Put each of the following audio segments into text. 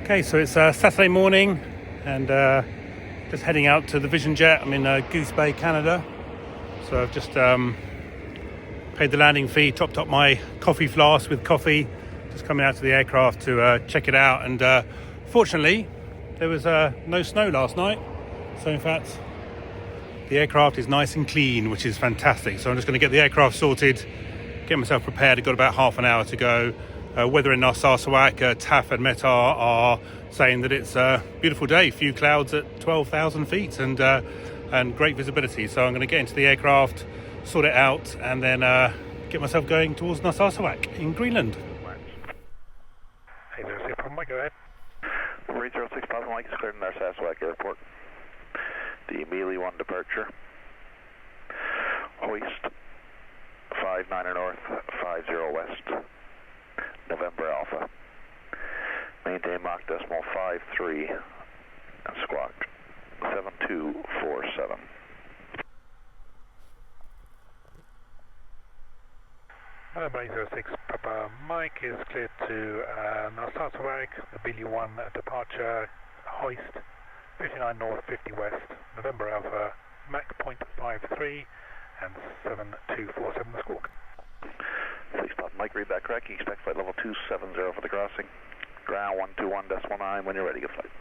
Okay, so it's Saturday morning and just heading out to the Vision Jet. I'm in Goose Bay, Canada. So I've just paid the landing fee, topped up my coffee flask with coffee, just coming out to the aircraft to check it out. And fortunately, there was no snow last night. So in fact, the aircraft is nice and clean, which is fantastic. So I'm just going to get the aircraft sorted, get myself prepared. I've got about half an hour to go. Weather in Narsarsuaq, TAF and Meta are saying that it's a beautiful day, few clouds at 12,000 feet and great visibility. So I'm going to get into the aircraft, sort it out, and then get myself going towards Narsarsuaq in Greenland. 806 Papa Mike, go ahead. 806 Papa Mike is cleared in Narsarsuaq Airport. The Mealy 1 departure. Hoist 59 north, 50 west. November Alpha. Maintain Mach decimal 53 and squawk 7247. November 806 Papa Mike is cleared to Narsarsuaq, the Mealy 1 departure, hoist 59 north, 50 west, November Alpha, Mach .53 and 7247 the squawk. 6 Papa Mike, read that correct. You expect flight level 270 for the crossing. Ground 121.9 when you're ready, good flight.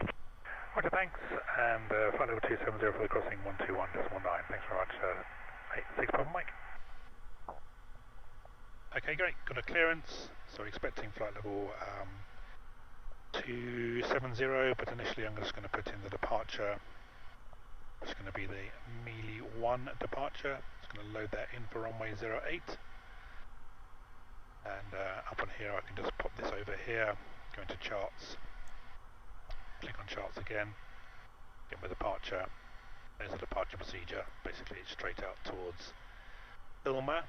Roger, thanks. And flight level 270 for the crossing 121.9. Thanks very much. 806 Papa Mike. Okay, great. Got a clearance. So expecting flight level 270, but initially I'm just going to put in the departure. It's going to be the Mealy 1 departure. It's going to load that in for runway 08. And up on here I can just pop this over here, go into charts, click on charts again, get my departure. There's a departure procedure, basically it's straight out towards Ilma.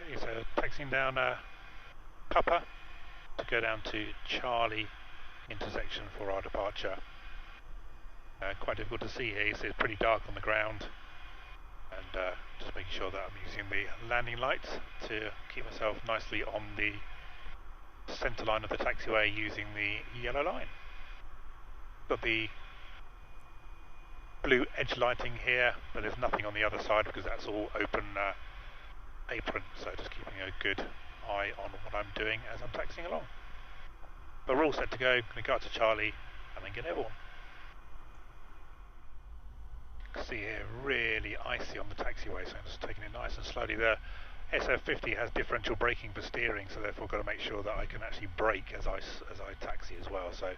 Okay, so taxiing down Papa to go down to Charlie intersection for our departure. Quite difficult to see here, so it's pretty dark on the ground. And just making sure that I'm using the landing lights to keep myself nicely on the centre line of the taxiway using the yellow line. Got the blue edge lighting here, but there's nothing on the other side because that's all open apron, so just keeping a good eye on what I'm doing as I'm taxiing along. But we're all set to go. Going to go out to Charlie and then get airborne. See here, really icy on the taxiway, so I'm just taking it nice and slowly. The SF50 has differential braking for steering, so therefore I've got to make sure that I can actually brake as I taxi as well, so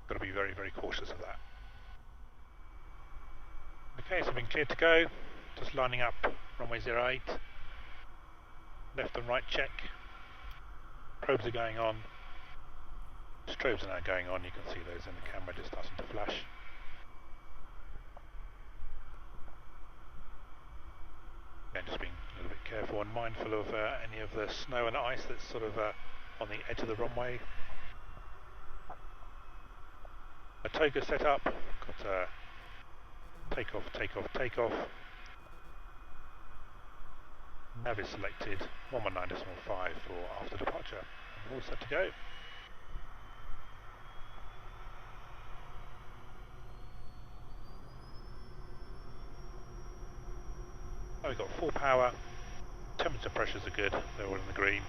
got to be very, very cautious of that. Okay, so I've been cleared to go, just lining up runway 08, left and right check, probes are going on, strobes are now going on, you can see those in the camera just starting to flash. And just being a little bit careful and mindful of any of the snow and ice that's sort of on the edge of the runway. A toga set up, got takeoff, takeoff, takeoff. Nav is selected, 119.5 for after departure. And we're all set to go. We've got full power, temperature pressures are good, they're all in the green,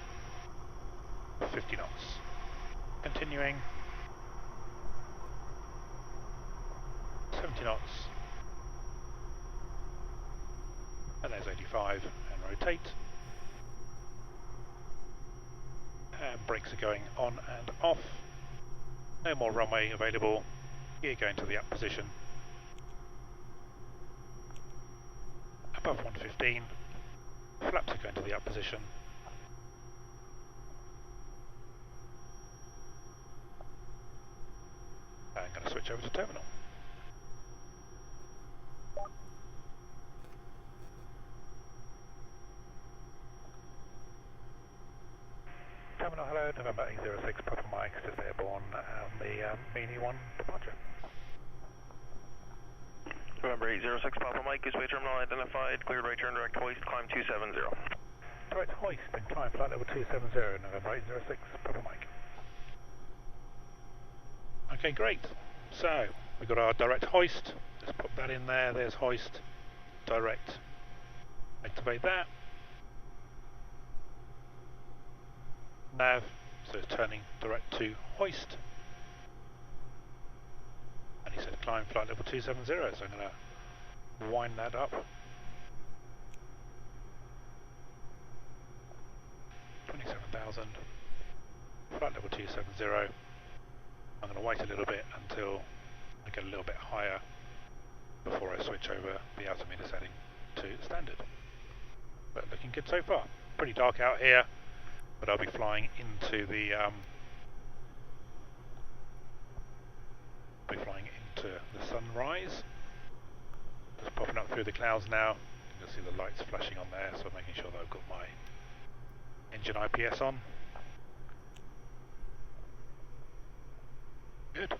50 knots. Continuing, 70 knots, and there's 85, and rotate. And brakes are going on and off, no more runway available, gear going to the up position. Above 115, flaps are going to the up position. And I'm going to switch over to terminal. Terminal, hello, November 806 Papa Mike, just airborne, the Mealy 1 departure. November 806 Papa Mike, Goose Bay Terminal identified, cleared right turn direct hoist, climb 270. Right, hoist and climb flight level 270, November 806, Papa Mike. Okay, great. So we've got our direct hoist. Let's put that in there. There's hoist, direct. Activate that. Nav, so it's turning direct to hoist. And he said climb flight level 270, so I'm going to wind that up. 27,000, flight level 270. I'm going to wait a little bit until I get a little bit higher before I switch over the altimeter setting to standard. But looking good so far. Pretty dark out here, but I'll be flying into the sunrise. Just popping up through the clouds now. You can see the lights flashing on there, so I'm making sure that I've got my engine IPS on. Good.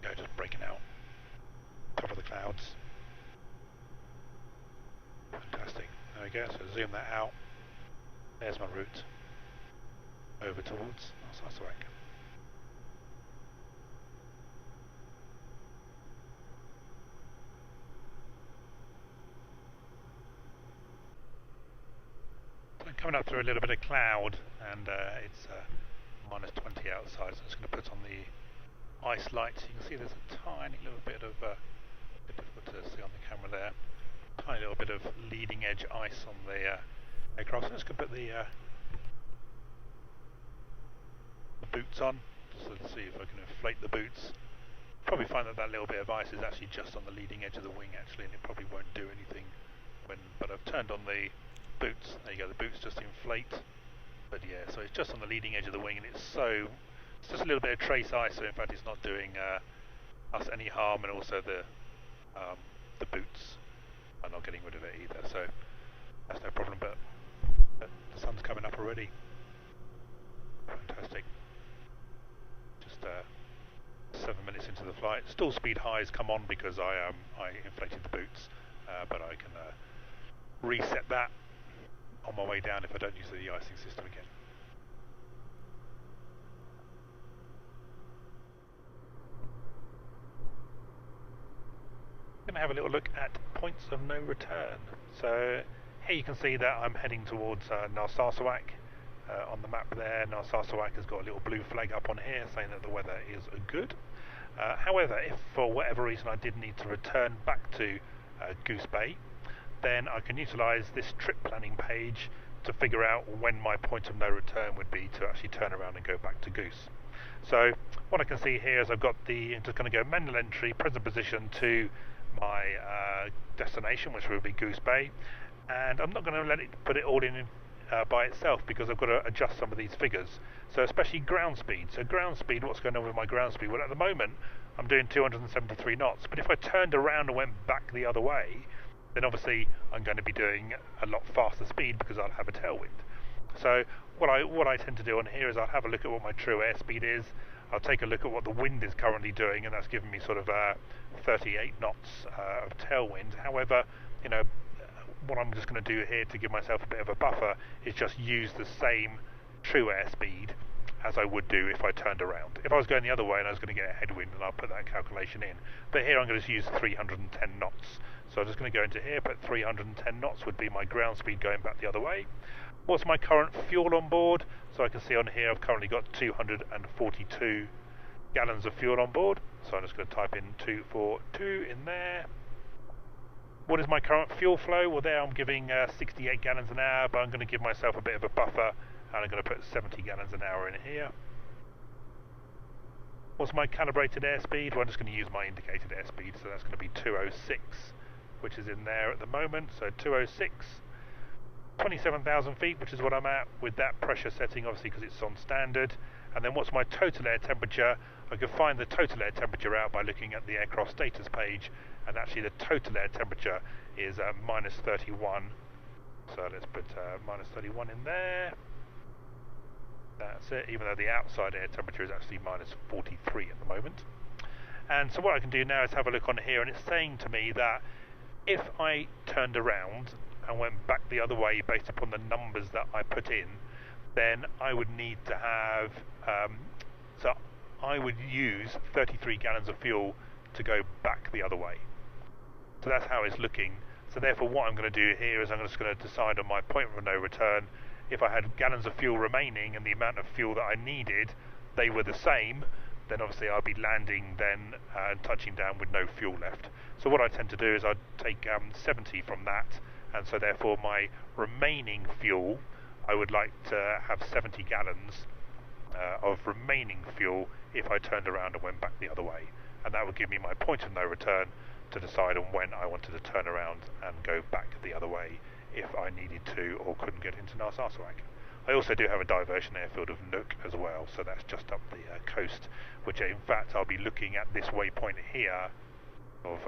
Go, just breaking out. Top of the clouds. Fantastic. There we go, so zoom that out. There's my route over towards Narsarsuaq. Coming up through a little bit of cloud, and it's minus 20 outside, so I'm just going to put on the ice lights. You can see there's a tiny little bit of, a bit difficult to see on the camera there, tiny little bit of leading edge ice on the aircraft. So I'm just going to put the boots on, so let's see if I can inflate the boots. Probably find that that little bit of ice is actually just on the leading edge of the wing actually, and it probably won't do anything but I've turned on the boots. There you go, the boots just inflate. But yeah, so it's just on the leading edge of the wing, and it's just a little bit of trace ice, so in fact it's not doing us any harm, and also the boots are not getting rid of it either, so that's no problem. But the sun's coming up already. Fantastic. Just 7 minutes into the flight. Stall speed highs come on because I inflated the boots, but I can reset that on my way down if I don't use the de-icing system again. I'm going to have a little look at points of no return. So here you can see that I'm heading towards Narsarsuaq. On the map there, Narsarsuaq has got a little blue flag up on here saying that the weather is good. However, if for whatever reason I did need to return back to Goose Bay, then I can utilise this trip planning page to figure out when my point of no return would be to actually turn around and go back to Goose. So what I can see here is I've got I'm just going to go manual entry, present position to my destination, which will be Goose Bay, and I'm not going to let it put it all in by itself because I've got to adjust some of these figures. So especially ground speed. So ground speed, what's going on with my ground speed? Well, at the moment I'm doing 273 knots, but if I turned around and went back the other way, then obviously I'm going to be doing a lot faster speed because I'll have a tailwind. So what I tend to do on here is I'll have a look at what my true airspeed is. I'll take a look at what the wind is currently doing, and that's giving me sort of 38 knots of tailwind. However, you know, what I'm just going to do here to give myself a bit of a buffer is just use the same true airspeed as I would do if I turned around. If I was going the other way and I was going to get a headwind, and I'll put that calculation in. But here I'm going to use 310 knots. So I'm just going to go into here, put 310 knots would be my ground speed going back the other way. What's my current fuel on board? So I can see on here I've currently got 242 gallons of fuel on board. So I'm just going to type in 242 in there. What is my current fuel flow? Well, there I'm giving 68 gallons an hour, but I'm going to give myself a bit of a buffer, and I'm going to put 70 gallons an hour in here. What's my calibrated airspeed? Well, I'm just going to use my indicated airspeed, so that's going to be 206, which is in there at the moment. So 206, 27,000 feet, which is what I'm at with that pressure setting, obviously because it's on standard. And then what's my total air temperature? I can find the total air temperature out by looking at the aircraft status page, and actually the total air temperature is minus 31. So let's put minus 31 in there. That's it, even though the outside air temperature is actually minus 43 at the moment. And so what I can do now is have a look on here, and it's saying to me that if I turned around and went back the other way based upon the numbers that I put in, then I would need to have, so I would use 33 gallons of fuel to go back the other way. So that's how it's looking. So therefore what I'm going to do here is I'm just going to decide on my point of no return. If I had gallons of fuel remaining and the amount of fuel that I needed, they were the same, then obviously I'll be landing then and touching down with no fuel left. So what I tend to do is I'd take 70 from that, and so therefore my remaining fuel, I would like to have 70 gallons of remaining fuel if I turned around and went back the other way. And that would give me my point of no return to decide on when I wanted to turn around and go back the other way if I needed to or couldn't get into Narsarsuaq. I also do have a diversion airfield of Nook as well, so that's just up the coast, which in fact I'll be looking at this waypoint here of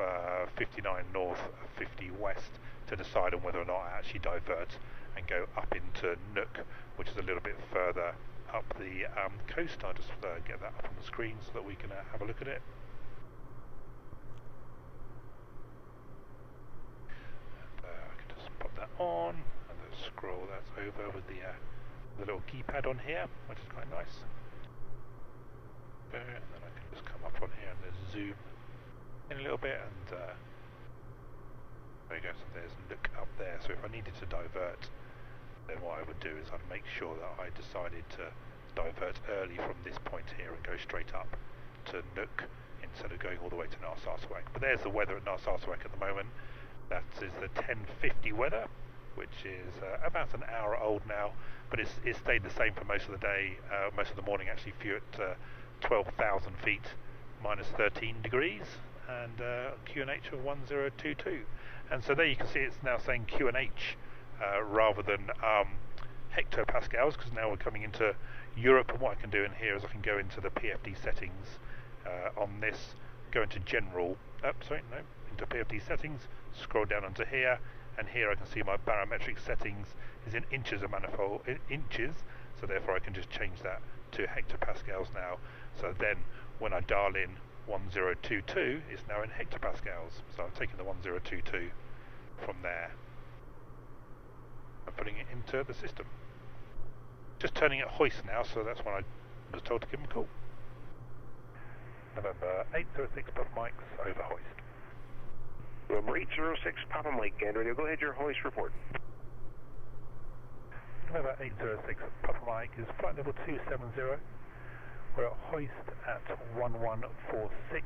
59 north, 50 west to decide on whether or not I actually divert and go up into Nook, which is a little bit further up the coast. I'll just get that up on the screen so that we can have a look at it. I can just pop that on and then scroll that over with the little keypad on here, which is quite nice. And then I can just come up on here and then zoom in a little bit, and there we go. So there's Nook up there. So if I needed to divert, then what I would do is I'd make sure that I decided to divert early from this point here and go straight up to Nook instead of going all the way to Narsarsuaq. But there's the weather at Narsarsuaq at the moment. That is the 10:50 weather, which is about an hour old now, but it's stayed the same for most of the day, most of the morning actually, few at 12,000 feet, minus 13 degrees, and QNH of 1022. And so there you can see it's now saying QNH rather than hectopascals, because now we're coming into Europe. And what I can do in here is I can go into the PFD settings on this, go into general, into PFD settings, scroll down onto here, and here I can see my barometric settings is in inches of manifold, inches, so therefore I can just change that to hectopascals now. So then when I dial in 1022, it's now in hectopascals. So I'm taking the 1022 from there and putting it into the system. Just turning it hoist now, so that's when I was told to give them a call. November 806 Papa Mike's over hoist. November 806 Papa Mike, and radio, go ahead, your hoist report. November 806 Papa Mike is flight level 270. We're at hoist at 1146.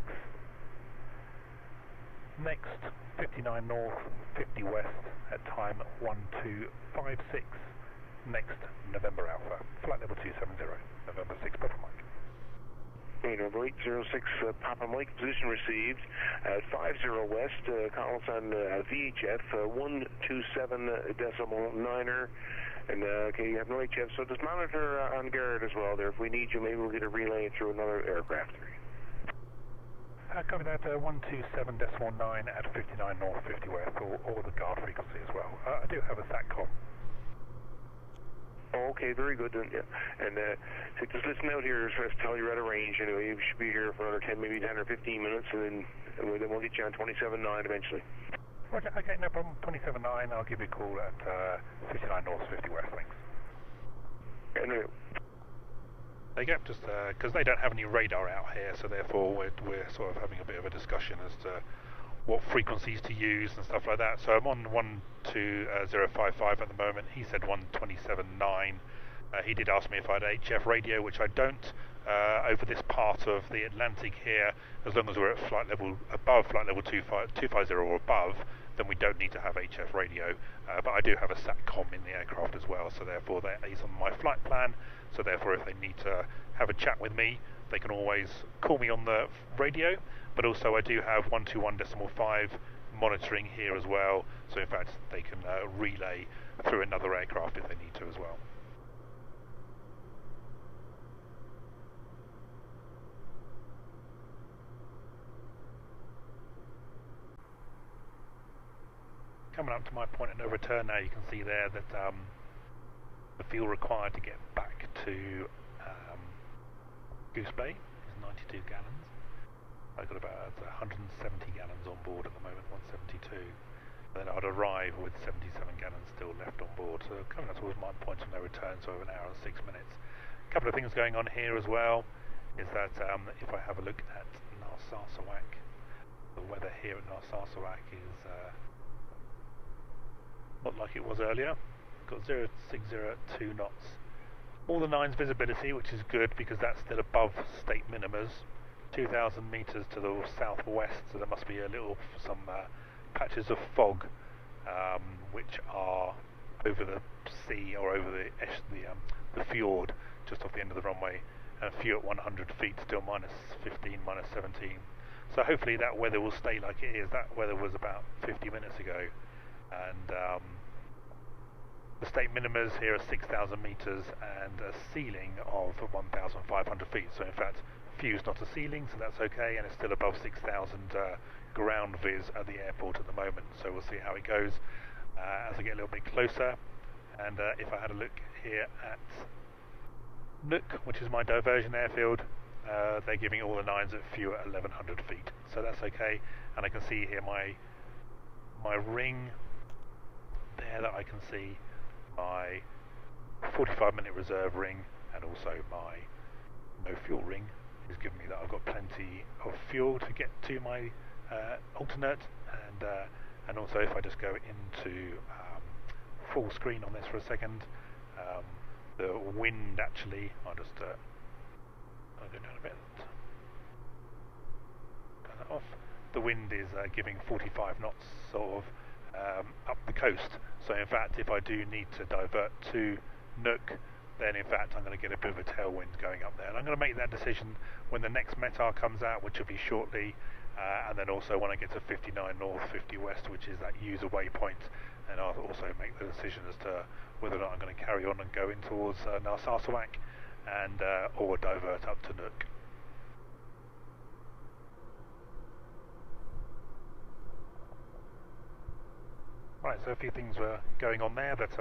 Next, 59 north, 50 west at time 1256. Next, November Alpha, flight level 270, November 6 Papa Mike. November 806 Papa Mike, position received at 50 west, call us on VHF 127.9er, and okay, you have no HF, so just monitor on guard as well there. If we need you, maybe we'll get a relay through another aircraft. Copy that, 127.9 at 59 north, 50 west, or the guard frequency as well. I do have a SATCOM. Oh, okay, very good. And so just listen out here as tell you're at a range. Anyway, you should be here for another 10, maybe 10 or 15 minutes, and then we'll get you on 27.9 eventually. Roger, okay, no problem. 27.9, I'll give you a call at 59 north, 50 west, thanks. Anyway. There you go, just because they don't have any radar out here, so therefore we're sort of having a bit of a discussion as to what frequencies to use and stuff like that. So I'm on 12055 at the moment. He said 127.9. He did ask me if I had HF radio, which I don't. Over this part of the Atlantic here, as long as we're at flight level above flight level 250 or above, then we don't need to have HF radio. But I do have a SATCOM in the aircraft as well, so therefore that is on my flight plan. So therefore, if they need to have a chat with me, they can always call me on the radio. But also I do have 121.5 monitoring here as well, so in fact they can relay through another aircraft if they need to as well. Coming up to my point of no return now, you can see there that the fuel required to get back to Goose Bay is 92 gallons. I've got about 170 gallons on board at the moment, 172. Then I'd arrive with 77 gallons still left on board. So coming up towards my point of no return, so over an hour and 6 minutes. A couple of things going on here as well is that if I have a look at Narsarsuaq, the weather here at Narsarsuaq is not like it was earlier. Got 0602 knots. All the nines visibility, which is good because that's still above state minimas. 2,000 meters to the southwest, so there must be some patches of fog which are over the sea or over the fjord just off the end of the runway, and a few at 100 feet still minus 15, minus 17. So hopefully that weather will stay like it is. That weather was about 50 minutes ago, and the state minimas here are 6,000 meters and a ceiling of 1,500 feet. So in fact, view's not a ceiling, so that's okay, and it's still above 6,000 ground viz at the airport at the moment. So we'll see how it goes as I get a little bit closer. And if I had a look here at Nook, which is my diversion airfield, they're giving all the nines at fewer 1,100 feet, so that's okay. And I can see here my ring there, that I can see my 45-minute reserve ring, and also my no fuel ring is giving me that I've got plenty of fuel to get to my alternate. And also if I just go into full screen on this for a second, the wind actually, I'll go down a bit, turn that off. The wind is giving 45 knots sort of up the coast, so in fact if I do need to divert to Nook, then in fact I'm going to get a bit of a tailwind going up there, and I'm going to make that decision when the next METAR comes out, which will be shortly, and then also when I get to 59 north, 50 west, which is that user waypoint, and I'll also make the decision as to whether or not I'm going to carry on and go in towards Narsarsuaq and or divert up to Nook. Right, so a few things were going on there that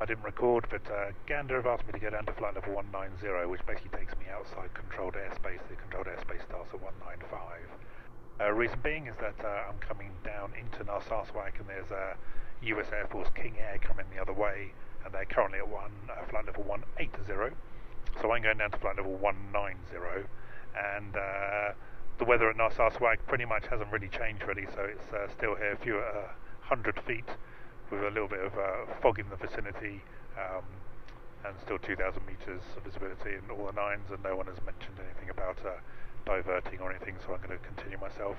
I didn't record, but Gander have asked me to go down to flight level 190, which basically takes me outside controlled airspace. The controlled airspace starts at 195. Reason being is that I'm coming down into Narsarsuaq, and there's a US Air Force King Air coming the other way, and they're currently at flight level 180. So I'm going down to flight level 190, and the weather at Narsarsuaq pretty much hasn't really changed really, so it's still here, a few 100 feet, with a little bit of fog in the vicinity, and still 2,000 meters of visibility in all the nines, and no one has mentioned anything about diverting or anything, so I'm going to continue myself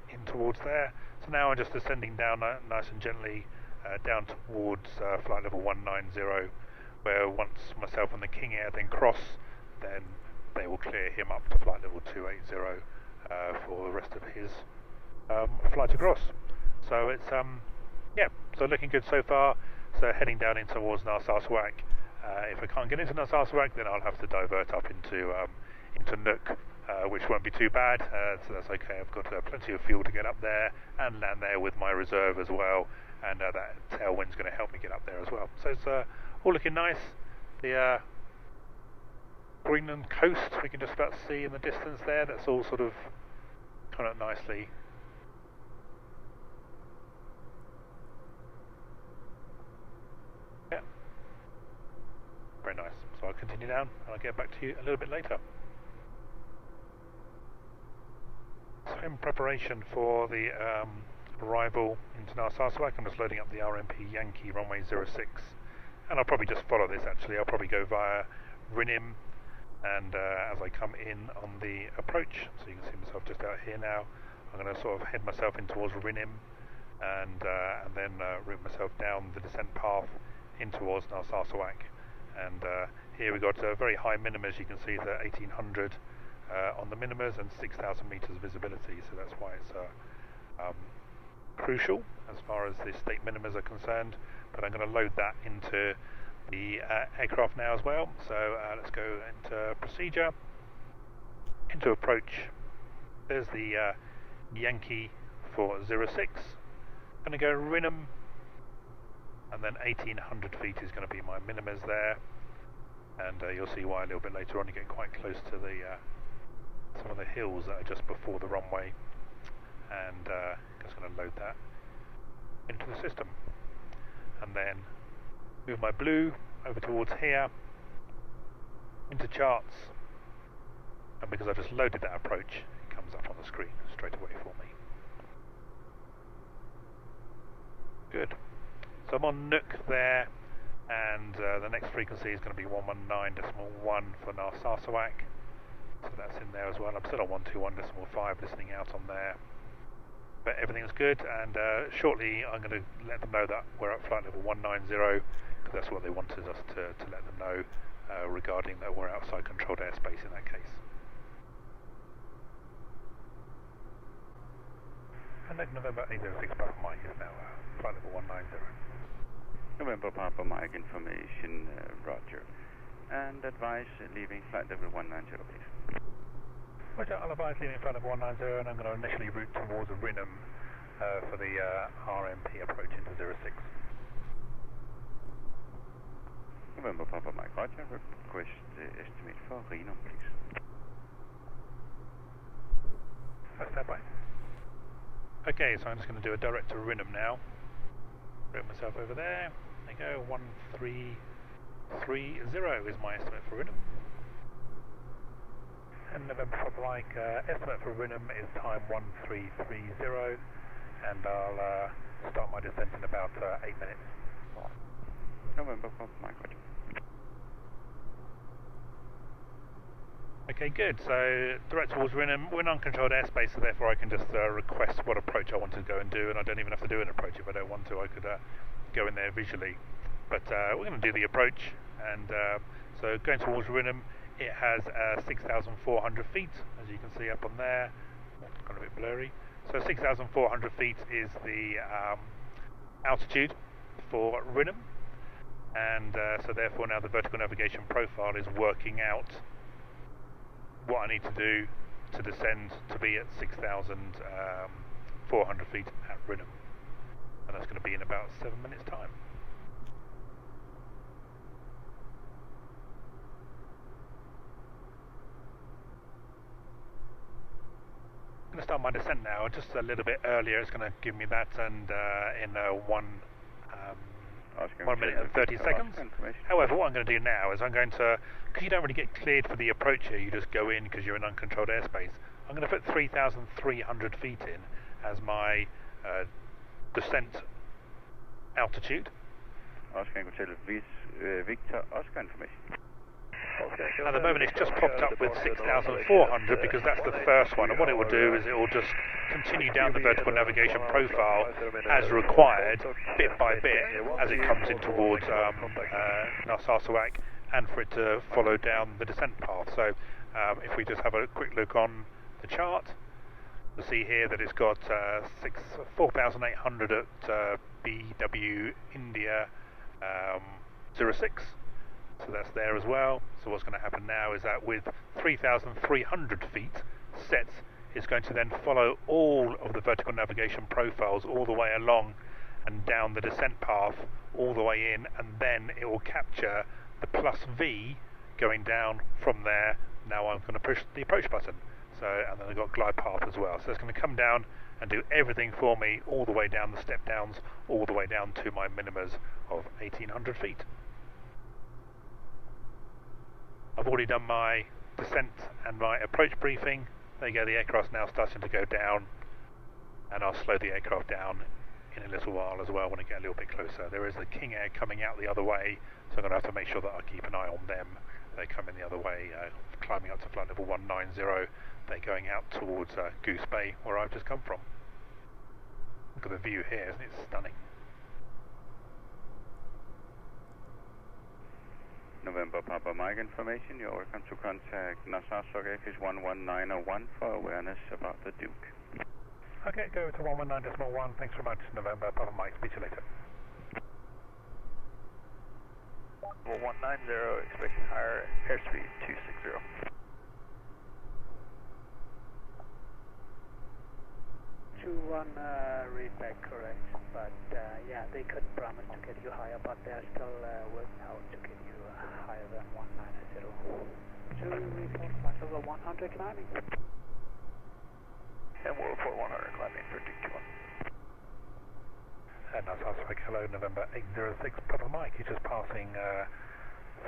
in towards there. So now I'm just ascending down nice and gently down towards flight level 190, where once myself and the King Air then cross, then they will clear him up to flight level 280 for the rest of his flight across. So it's yeah, so looking good so far. So heading down in towards Narsarsuaq. If I can't get into Narsarsuaq, then I'll have to divert up into Nook, which won't be too bad. So that's okay. I've got plenty of fuel to get up there and land there with my reserve as well, and that tailwind's going to help me get up there as well. So it's all looking nice. The Greenland coast we can just about see in the distance there. That's all sort of kind of nicely. Yeah, very nice. So I'll continue down and I'll get back to you a little bit later. So in preparation for the arrival into Narsarsuaq, I'm just loading up the RMP Yankee runway 06, and I'll probably just follow this actually. I'll probably go via Rinim, and as I come in on the approach, so you can see myself just out here now, I'm going to sort of head myself in towards Rinim, and then route myself down the descent path in towards Narsarsuaq. And here we got very high minimas. You can see the 1800 on the minimas and 6,000 meters visibility, so that's why it's crucial as far as the state minimas are concerned. But I'm going to load that into the aircraft now as well. So let's go into procedure, into approach. There's the Yankee for 06. Going to go Rinim, and then 1800 feet is going to be my minimas there, and you'll see why a little bit later on. You get quite close to the some of the hills that are just before the runway, and just going to load that into the system, and then move my blue over towards here into charts, and because I just loaded that approach, it comes up on the screen straight away for me. Good. So I'm on Nook there, and the next frequency is going to be 119.1 for Narsarsuaq, so that's in there as well. I'm still on 121.5 listening out on there, but everything's good, and shortly I'm going to let them know that we're at flight level 190, because that's what they wanted us to let them know regarding that we're outside controlled airspace in that case. And November 806 Papa Mike is now flight level 190. November Papa Mike information, Roger. And advise leaving flight level 190, please. Roger, I'll advise leaving flight level 190, and I'm going to initially route towards Rinham for the RMP approach into 06. November Papa Mike, Roger. Request estimate for Rinham, please. Stand by. Okay, so I'm just going to do a direct to Rinham now. Put myself over there. There you go, 1330 is my estimate for Rinham. And November Papa Mike, estimate for Rinham is time 1330, and I'll start my descent in about 8 minutes. November Papa Mike, Roger. Okay, good. So direct towards Rinham. We're in uncontrolled airspace, so therefore I can just request what approach I want to go and do, and I don't even have to do an approach if I don't want to. I could go in there visually. But we're going to do the approach, and so going towards Rinham, it has 6,400 feet, as you can see up on there. It's kind of a bit blurry. So 6,400 feet is the altitude for Rinham, and so therefore now the vertical navigation profile is working out what I need to do to descend to be at 6,400 feet at Rinham, and that's going to be in about 7 minutes time. I'm going to start my descent now, just a little bit earlier. It's going to give me that, and in 1 minute and 30 seconds. However, what I'm going to do now is I'm going to, because you don't really get cleared for the approach here, you just go in because you're in uncontrolled airspace. I'm going to put 3,300 feet in as my descent altitude. Oscar Hotel Victor, Oscar information. At the moment it's just popped up with 6,400 because that's the first one, and what it will do is it will just continue down the vertical navigation profile as required, bit by bit, as it comes in towards Narsarsuaq, and for it to follow down the descent path. So if we just have a quick look on the chart, you'll see here that it's got 4,800 at BW India 06. So that's there as well. So what's going to happen now is that with 3,300 feet set, it's going to then follow all of the vertical navigation profiles all the way along and down the descent path all the way in, and then it will capture the plus V going down from there. Now I'm going to push the approach button. So, and then I've got glide path as well. So it's going to come down and do everything for me all the way down the step downs, all the way down to my minimas of 1,800 feet. I've already done my descent and my approach briefing. There you go, the aircraft's now starting to go down, and I'll slow the aircraft down in a little while as well when I get a little bit closer. There is the King Air coming out the other way, so I'm going to have to make sure that I keep an eye on them. They come in the other way, climbing up to flight level 190. They're going out towards Goose Bay, where I've just come from. Look at the view here, isn't it stunning? November Papa Mike information. You're welcome to contact Narsarsuaq Greenland 11901 for awareness about the Duke. Okay, go to 119.1. Thanks very much, November Papa Mike. Speak to you later. 190, expecting higher airspeed 260. 2-1, read back correct, but yeah, they couldn't promise to get you higher, but they're still working out to get you higher than 190. report flight level 100 climbing. And we'll report 100 climbing for Duke 21. And Narsarsuaq, hello, November 806, Papa Mike. He's just passing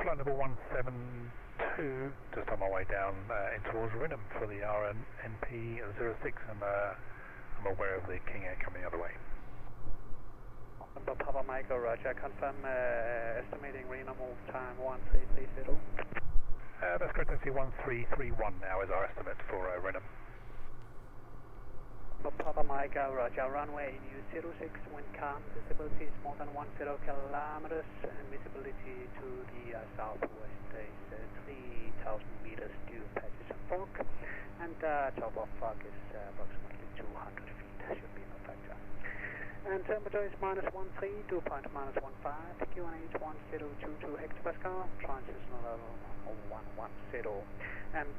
flight level 172, just on my way down in towards Rinham for the RNP 06, and I'm aware of the King Air coming the other way. Papa Mike, roger, confirm estimating renormal time 1330. That's correct, I see 1331 now is our estimate for Rinham. Papa Mike, roger, runway news 06, wind calm, visibility is more than 10 kilometers, and visibility to the southwest is 3,000 meters due to patches and fog, and top of fog is approximately 200 feet, should be no factor. And temperature is -13, dew point -15, QNH 1022 hectopascal, transitional level 110. And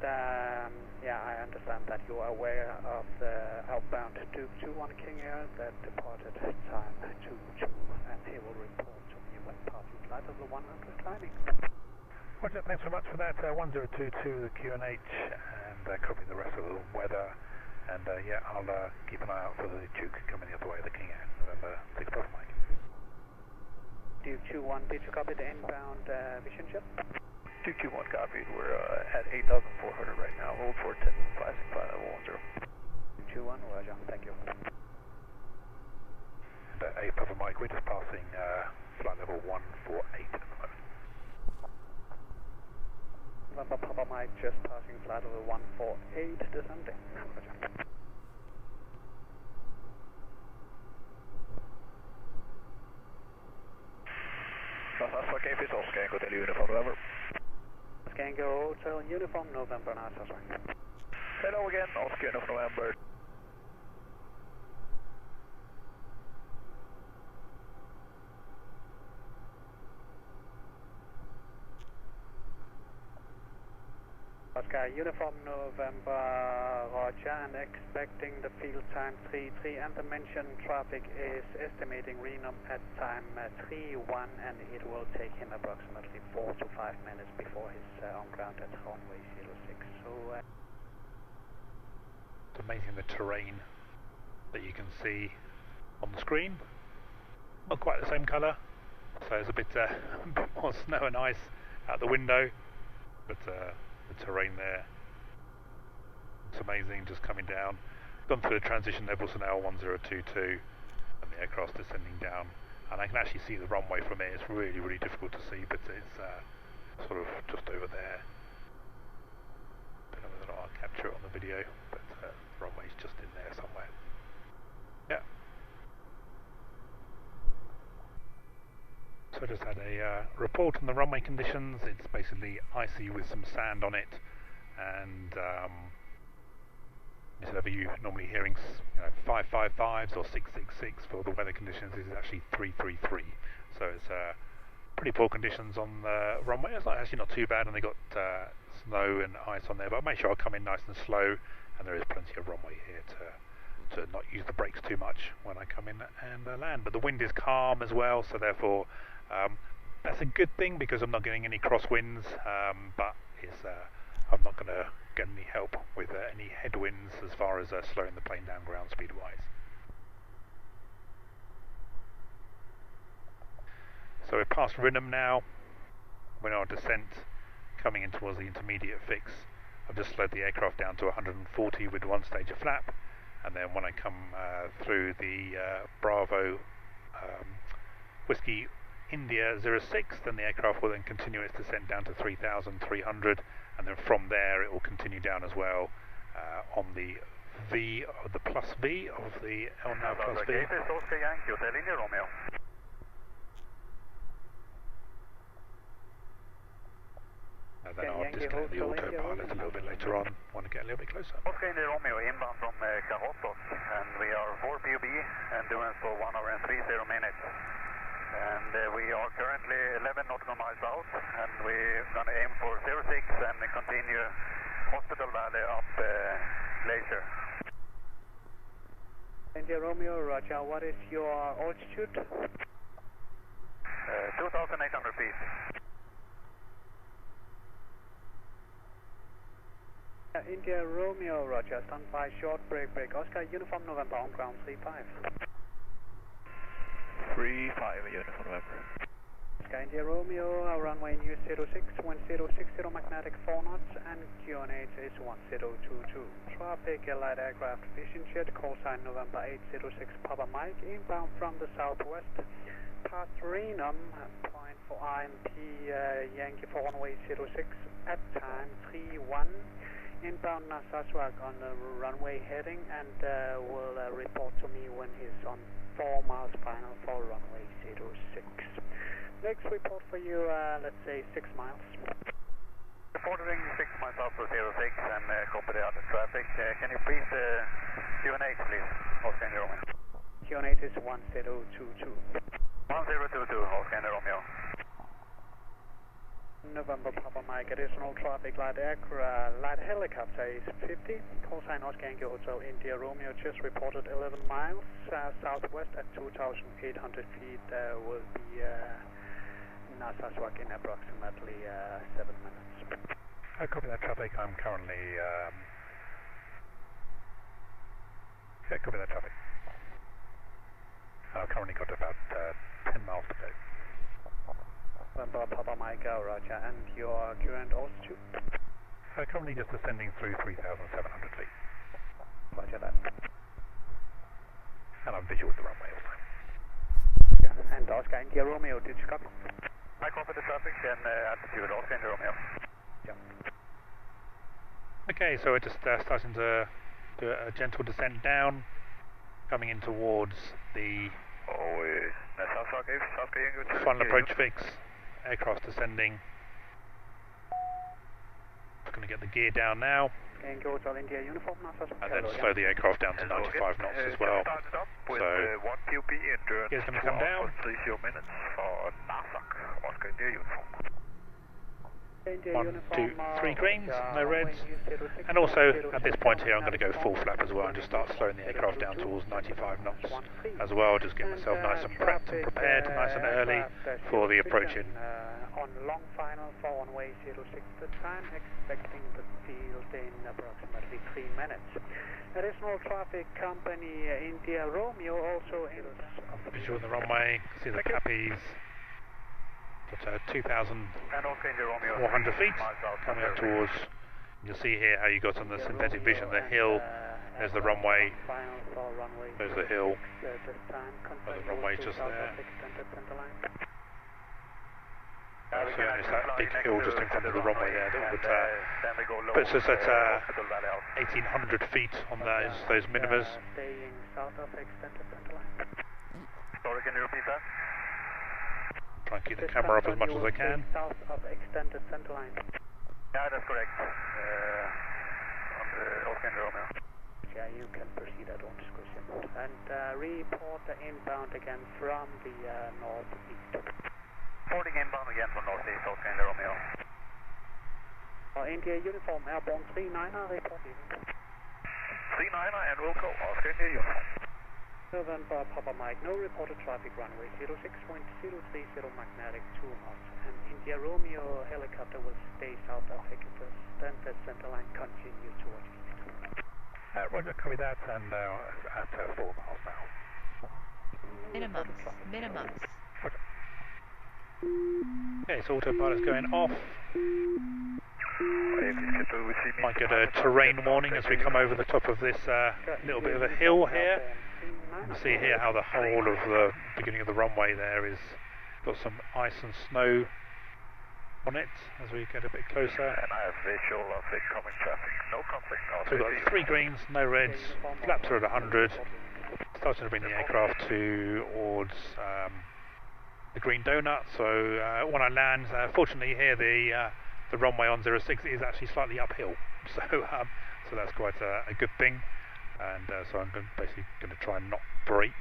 yeah, I understand that you are aware of the outbound Duke 21 King Air that departed at time 22, and he will report to me when passing flight level 100 climbing. Roger, thanks very much for that. 1022 the QNH, and copy the rest of the weather. And yeah, I'll keep an eye out for the Duke coming the other way, the King Air, November 6 Papa Mike. Duke 21, did you copy the inbound vision check? Duke 21 copied. We're at 8,400 right now. Hold 410, passing flight level 10. Duke 21, roger, thank you. And 8 Papa Mike, we're just passing flight level 148 at the moment. November Papa Mike, just passing flight level 148, descending. Roger. Narsarsuaq AFIS, Oscar Hotel Uniform, November. Scango Hotel Uniform, November, Narsarsuaq. Hello again, Oscar Uniform, November. Oscar Uniform, November, roger, and expecting the field time 33, and the mentioned traffic is estimating Renum at time 31, and it will take him approximately 4 to 5 minutes before he's on ground at runway 06. So It's amazing the terrain that you can see on the screen. Not quite the same colour, so there's a bit more snow and ice out the window, but the terrain there, it's amazing, just coming down. Gone through the transition level, so now 1022, and the aircraft's descending down, and I can actually see the runway from here. It's really, really difficult to see, but it's sort of just over there. Don't know whether I'll capture it on the video, but the runway's just in there somewhere. Yeah. So I just had a report on the runway conditions. It's basically icy with some sand on it, and instead of you normally hearing 555s or 666 for the weather conditions, this is actually 333. So it's pretty poor conditions on the runway. It's actually not too bad, and they got snow and ice on there, but I'll make sure I come in nice and slow, and there is plenty of runway here to not use the brakes too much when I come in and land. But the wind is calm as well, so therefore that's a good thing because I'm not getting any crosswinds, but I'm not going to get any help with any headwinds as far as slowing the plane down ground speed wise. So we're past Rinham now. We're on our descent, coming in towards the intermediate fix. I've just slowed the aircraft down to 140 with one stage of flap, and then when I come through the Bravo Whiskey India 06, then the aircraft will then continue its descent down to 3,300, and then from there it will continue down as well on the V, or the plus V of the LNAV plus V. And then I'll disconnect the autopilot a little bit later on when I get a little bit closer. Oscar India Romeo inbound from Cahotos, and we are 4 PUB, endurance for 1 hour and 30 minutes. And we are currently 11 nautical miles out, and we're going to aim for 06 and continue Hospital Valley up Glacier. India Romeo, roger, what is your altitude? 2,800 feet. India Romeo, roger, stand by, short break, Oscar, uniform November, on ground 35. 35, uniform November. Oscar, India Romeo, runway news 06, 1060 magnetic 4 knots, and QNH is 1022. Traffic, light aircraft, vision jet, call sign November 806, Papa Mike, inbound from the southwest, past Renum, point for IMP, Yankee for runway 06, at time 31. Inbound Narsarsuaq on the runway heading, and will report to me when he's on 4 miles final for runway 06. Next report for you, let's say 6 miles. Reporting 6 miles out for 06 and copy the other traffic. Can you please QNH please, Oscar India Romeo? QNH is 1022. 1022, Oscar India Romeo. November Papa Mike, additional traffic, light helicopter is 50, call sign Oscar Yankee Hotel India Romeo, just reported 11 miles southwest at 2,800 feet, will be Narsarsuaq in approximately 7 minutes. I copy that traffic. I'm currently copy that traffic. I've currently got about 10 miles to go. November Papa Mike, roger, and your current altitude? Currently just ascending through 3,700 feet. Roger that. And I'm visual with the runway also. Yeah, and Oscar India Romeo, did you copy? I copy the traffic and altitude, Oscar India Romeo. Yeah. Okay, so we're just starting to do a gentle descent down, coming in towards the final approach fix. Aircraft descending. Just going to get the gear down now. And then slow the aircraft down to 95 knots as well. So, gear's going to come down. 1, 2, 3 greens, no reds. And also, at this point here, I'm going to go full flap as well and just start slowing the aircraft down towards 95 knots as well. Just get myself nice and prepped and prepared, nice and early for the approaching. On long final for runway 06 the time, expecting the field in approximately 3 minutes. Additional traffic company India Romeo also in visual on the runway, see the Cappies. Got 2,400 feet coming up towards. You'll see here how you got on the synthetic vision the hill. There's the runway. There's the hill. The runway's just there. So it's that big hill just in front of the runway there that would puts us at 1,800 feet on those minimas. Sorry, can you repeat that? Try and keep the camera up as much as I can. South of extended center line. Yeah, that's correct. On the Oscar India Romeo. Yeah, you can proceed at own discretion. And report the inbound again from the northeast. Reporting inbound again from northeast, Oscar India Romeo. India uniform, airborne 39er, reporting. 39er and we'll call Oscar India uniform. November Papa Mike, no reported traffic, runway 06.030 magnetic 2 knots, and India Romeo helicopter will stay south of extended center line, continue towards east. Roger, copy that, and at 4 miles now. Minimums. Roger. Okay, so autopilot's going off. Might get a terrain warning as we come over the top of this little bit of a hill here. You can see here how the whole of the beginning of the runway there is got some ice and snow on it as we get a bit closer. And I have visual of incoming traffic, no conflict. So we've got 3 greens, no reds, flaps are at 100, starting to bring the aircraft towards the green donut. So when I land, fortunately here the runway on 06 is actually slightly uphill, so that's quite a good thing. And so I'm basically going to try and not brake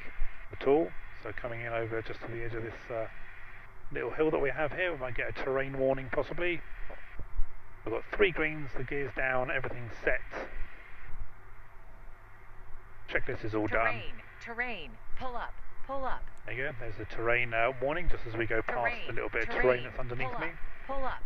at all. So coming in over just to the edge of this little hill that we have here, we might get a terrain warning possibly. We've got 3 greens, the gear's down, everything's set. Checklist is all done. Terrain, pull up. There you go, there's the terrain warning just as we go past the little bit of terrain that's underneath me. Pull up.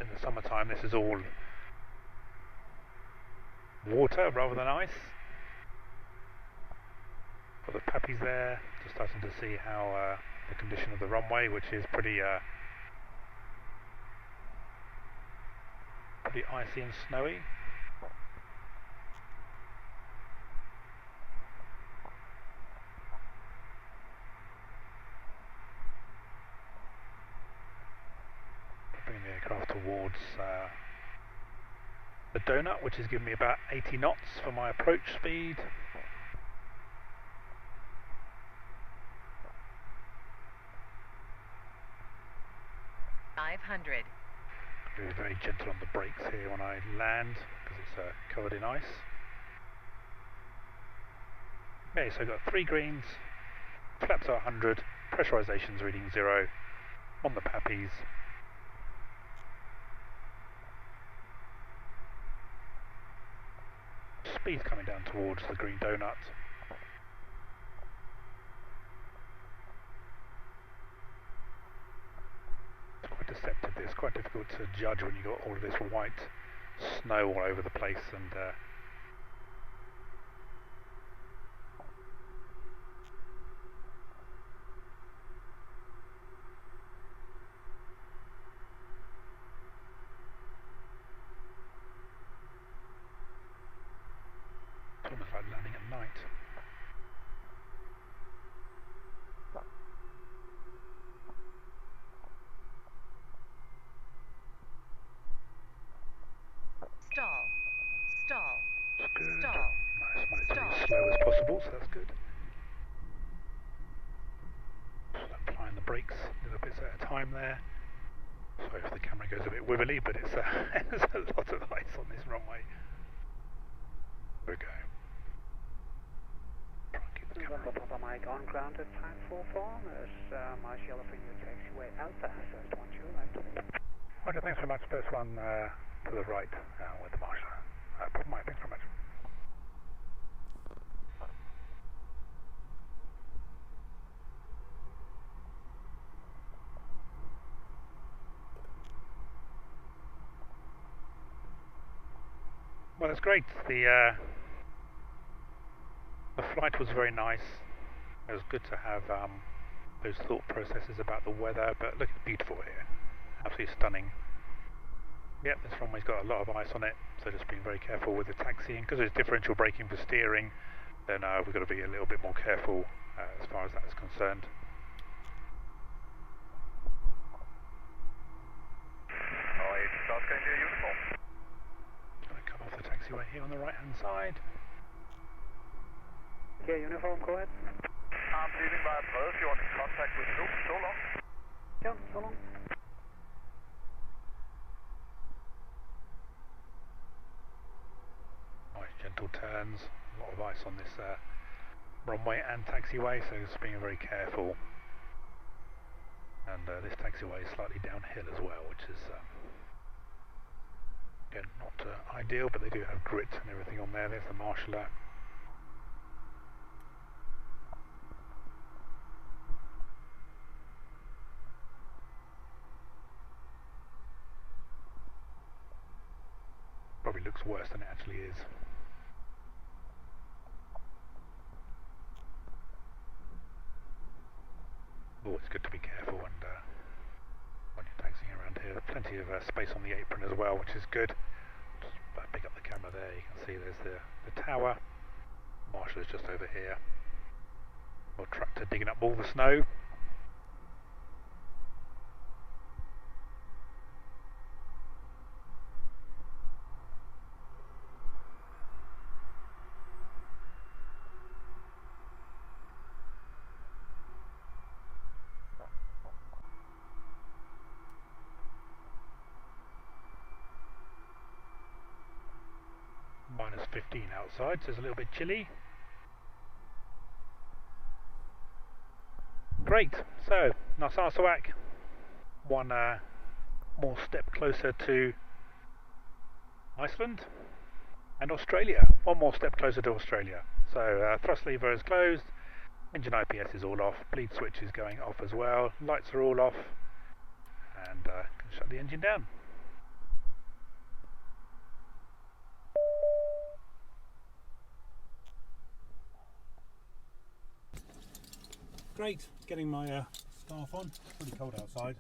in the summertime this is all water rather than ice. Got the pappies there, just starting to see how the condition of the runway, which is pretty icy and snowy. Bring the aircraft towards the donut, which is giving me about 80 knots for my approach speed. Very, very gentle on the brakes here when I land because it's covered in ice. Okay, so I've got 3 greens, flaps are 100, pressurization's reading 0, on the pappies. Speed coming down towards the green donut. It's quite deceptive. It's quite difficult to judge when you've got all of this white snow all over the place, and it's almost like landing at night. Stall. That's good. Stall. Nice, want it to be Stall. as slow as possible, so that's good. Just applying the brakes little bits at a time there. Sorry if the camera goes a bit wibbly, but it's there's a lot of ice on this runway. There we go. Try and keep the camera. Papa Mike on ground at 544. There's Mars Yellow for you, taxiway Alpha, first one to your right. Okay, thanks very much. First one to the right with the marshal. Papa Mike, thanks very much. Well, that's great. The flight was very nice. It was good to have those thought processes about the weather, but look, it's beautiful here. Absolutely stunning. Yep, this runway's got a lot of ice on it, so just being very careful with the taxiing. Because there's differential braking for steering, then we've got to be a little bit more careful as far as that is concerned. Going to come off the taxiway here on the right hand side. Okay, uniform, go ahead. I'm leaving by 12. You want in contact with Luke? So long. Yeah, so long. Nice gentle turns, a lot of ice on this runway and taxiway, so just being very careful. And this taxiway is slightly downhill as well, which is again not ideal, but they do have grit and everything on there. There's the marshaller. Probably looks worse than it actually is. Always good to be careful, and when you're taxiing around here, plenty of space on the apron as well, which is good. Just pick up the camera there, you can see there's the tower. Marshall is just over here. Or tractor digging up all the snow. Minus 15 outside, so it's a little bit chilly. Great, so Narsarsuaq, one more step closer to Iceland, and Australia, one more step closer to Australia. So thrust lever is closed, engine IPS is all off, bleed switch is going off as well, lights are all off, and can shut the engine down. great getting my scarf on. It's pretty cold outside.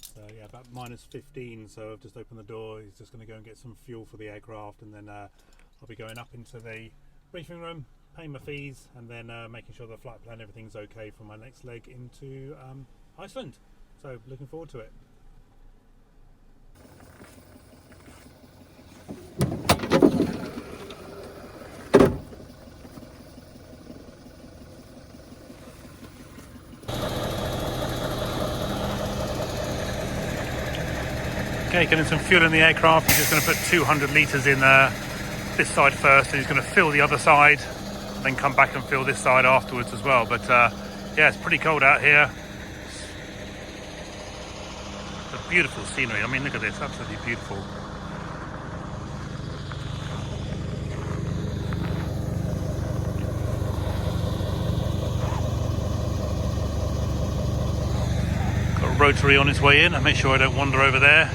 So yeah, about -15, so I've just opened the door. He's just going to go and get some fuel for the aircraft, and then I'll be going up into the briefing room, paying my fees, and then making sure the flight plan, everything's okay for my next leg into Iceland. So looking forward to it. Okay, getting some fuel in the aircraft. He's just going to put 200 litres in this side first, and he's going to fill the other side, and then come back and fill this side afterwards as well. But yeah, it's pretty cold out here. It's a beautiful scenery. I mean, look at this, absolutely beautiful. Got a rotary on its way in. I make sure I don't wander over there.